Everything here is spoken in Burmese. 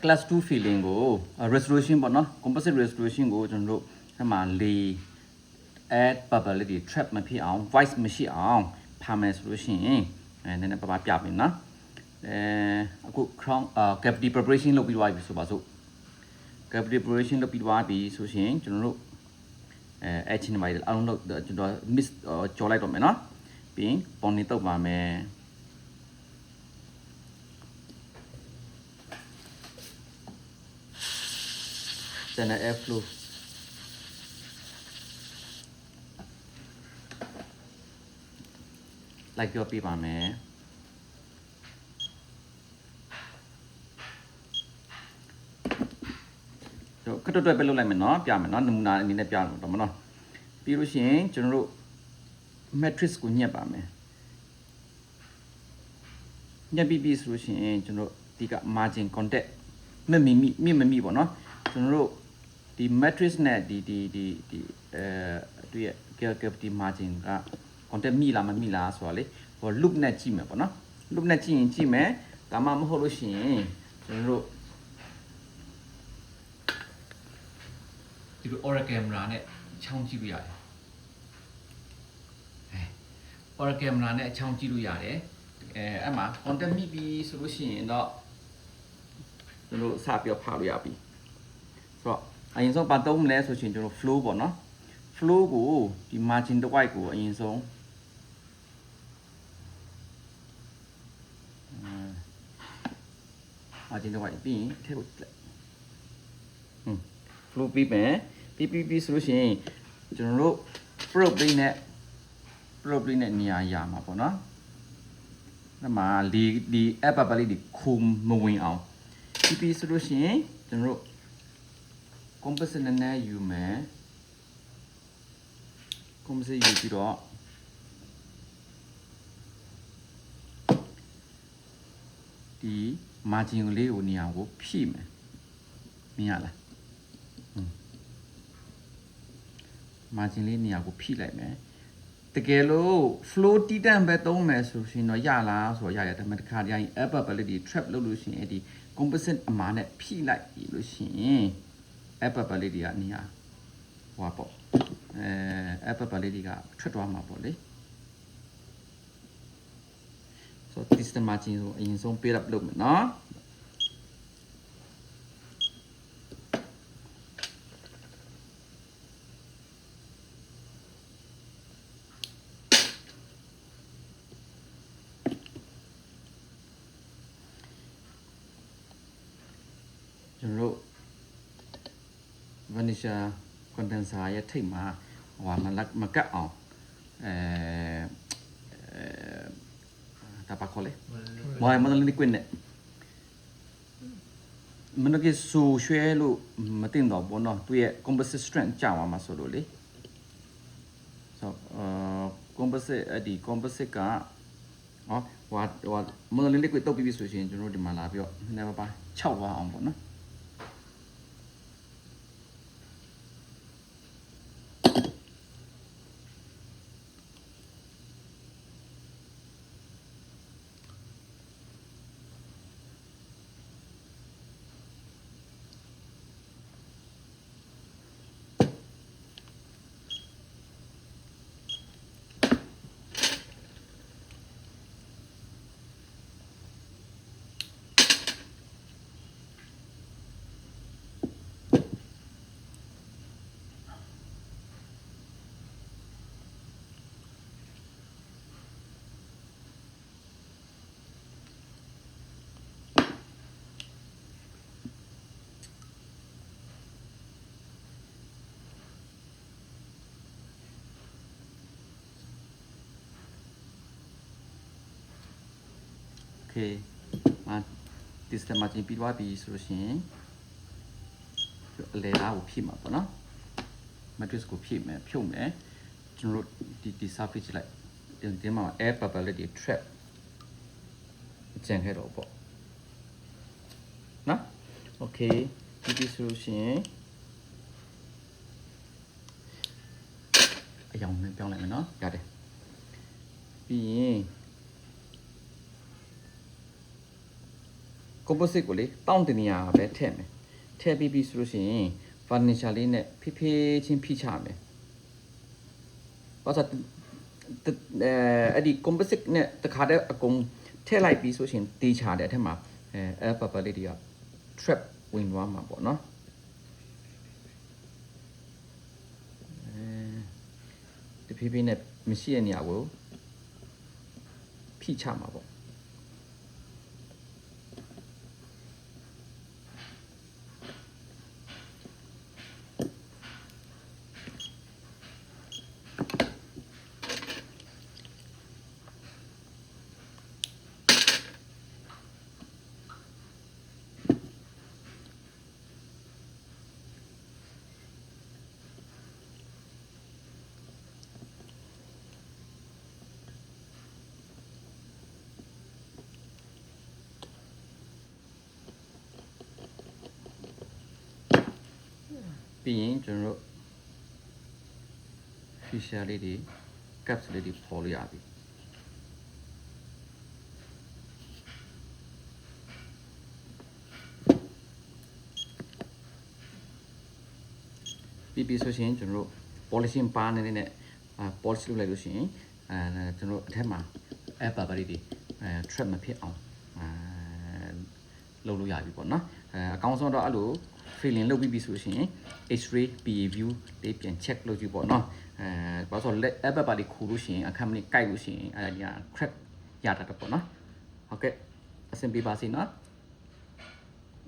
class 2 feeling ကို resolution ပေါ့နော် composite resolution ကိုကျွန်တော်တို့အဲ့မှာလေ add bubble လေး trap မဖြစ်အောင် voice မရှိအောင်ဖာမယ်ဆိုလို့ရှိရင်နည်းနည်းပါးပါးပြမယ်နော်အခု crown cavity preparation လုပ်ပြီးသွားပြီဆိုပါစို့ cavity preparation လုပ်ပြီးသွားပြီဆိုရှင်ကျွန်တော်တို့အဲ့ချင်းပိုင်းအားလုံးတော့ကျွန်တော် miss ကြော်လိုက်တော့မယ်နော်ပြီးရင်ပေါ်နေတော့ပါမယ်Channel air flow like your ပြပါမယ်တော့ခက်တွတ်ပဲလုပ်လိုက်မယ်နော်ပြမယ်နော်နမူနာအနေနဲ့ပြတော့မနော်ပြီးလို့ရှိရင်ကျွန်တော်တို့ matrix ကိုညှက်ပါမယ်ညှက်ပြီးပြီဆိုလို့ရှိရင်ကျွန်တော်ဒီက margin contact မမိပေါ့နော်ကျွန်တော်တို့ဒီ matrix နဲ့ဒီသူရဲ့ cavity margin က contact မိလားမမိလားဆိုတာလေဟို loop နဲ့ကြည့်မယ်ပေါ့နော် loop နဲ့ကြည့်ရင်ကြည့်မယ်ဒါမှမဟုတ်လို့ရှိရင်ကျွန်တော်တို့ဒီလို aura camera နဲ့ချောင်းကြည့်လို့ရတယ်aura camera နဲ့ချောင်းကြည့်လို့ရတယ်အဲ့မှာ contact မိပြီဆိုလို့ရှိရင်တော့ကျွန်တော်စပြီးဖောက်လို့ရပြီဆိုတော့အရင်ဆုံးပါသုံးမလဲဆိုရင်ကျွန်တော် flow ပေါ့နော် flow ကိုဒီ margin တစ်ဝိုက်ကိုအရင်ဆုံးmargin တစ်ဝိုက်ပြီးရင်ထည့်ဖို့flow ပြီးမယ်ပြီးဆိုလို့ရှိရင်ကျွန်တော်တို့ probe လေးနဲ့နေရာရမှာပေါ့နော်အဲ့မှာဒီ app ပါလေးဒီခုမဝင်အောင်ပြီးဆိုလို့ရှိရင်ကျွန်တော်တို့ composite နဲ့ယူမယ် composite ယူပြီးတော့ဒီ margin လေးကိုနေရာကိုဖြည့်မယ်မြင်ရလားmargin လေးနေရာကိုဖြည့်လိုက်မယ်တကယ်လို့ flow တီးတန့်ပဲသုံးမယ်ဆိုရင်တော့ရလားဆိုတော့ရတယ်ဒါပေမဲ့တစ်ခါတည်းရင် app ပါလေးဒီ trap လုပ်လို့ရှိရင်ဒီ composite အမားနဲ့ဖြည့်လိုက်ပြီလို့ရှိရင် app ပါလေးတွေကနေရာဟိုပေါ့app ပါလေးတွေကထွက်သွားမှာပေါ့လေဆိုတော့ system margin ကိုအရင်ဆုံး build up လုပ်မယ်နော်ကျွန်တော်တို့ Vanisher condenser ရဲ့ထိပ်မှာဟိုမကတ်အောင်ဒါပါခေါ်လေမနလိကွင်းနဲ့မနကဆူရွှဲလို့မတင်တော့ဘောနော်သူရဲ့ composite strength ကြာသွားမှာဆိုလို့လေဆိုcomposite ဒီ composite ကဟိုမနလိကွင်းတုတ်ပြီးဆိုရင်ကျွန်တော်တို့ဒီမှာလာပြီးတော့နည်းနည်းပါး6သွားအောင်ပေါ့နော်ဒီ system မှာပြင်ပြီးသွားပြီဆိုလို့ရှိရင်အလဲအားကိုဖြည့်မှာပေါ့နော် matrix ကိုဖြည့်မယ်ဖြုတ်မယ်ကျွန်တော်တို့ဒီ surface လိုက်ဒီမှာ air bubble လေးတွေ trap ကျန်ခဲ့တော့ပေါ့နော် okay ဒီဆိုလို့ရှိရင်အရောင်နဲ့ပြောင်းလိုက်မယ်နော်ရတယ်ပြီးရင် composite ကိုလေတောင်းတင်နေရပဲထည့်မယ်ထည့်ပြီးဆိုလို့ရှိရင် furniture လေးနဲ့ဖိဖိချင်းဖိချမယ်ဘာသာအဲ့ဒီ composite နဲ့တခါတည်းအကုန်ထည့်လိုက်ပြီးဆိုရှင်တေးချတဲ့အထက်မှာair bubble လေးတွေက trap ဝင်သွားမှာပေါ့နော်တဖြည်းဖြည်းနဲ့မရှိတဲ့နေရာကိုဖိချမှာပေါ့ပြီးရင်ကျွန်တော်တို့ feature လေးတွေ caps လေးတွေပေါ်လို့ရပြီပြီးဆိုရှင်ကျွန်တော်တို့ polishing bar နဲ့ polish လုပ်လိုက်လို့ရှိရင်ကျွန်တော်တို့အထက်မှာ air bubble လေးတွေ trap မဖြစ်အောင်လုပ်လို့ရပြီပေါ့နော်အကောင်းဆုံးတော့အဲ့လို feeling လုပ်ပြီးဆိုလို့ရှိရင် X-ray PA view လေးပြန် check လုပ်ကြည့်ပေါ့နော်ဘာလို့လဲ air bubble လေးခူလို့ရှိရင်အခက်မလေးကိုက်လို့ရှိရင်အဲ့ဒါကြီး crack ရတတ်တယ်ပေါ့နော်ဟုတ်ကဲ့အဆင်ပြေပါစေနော်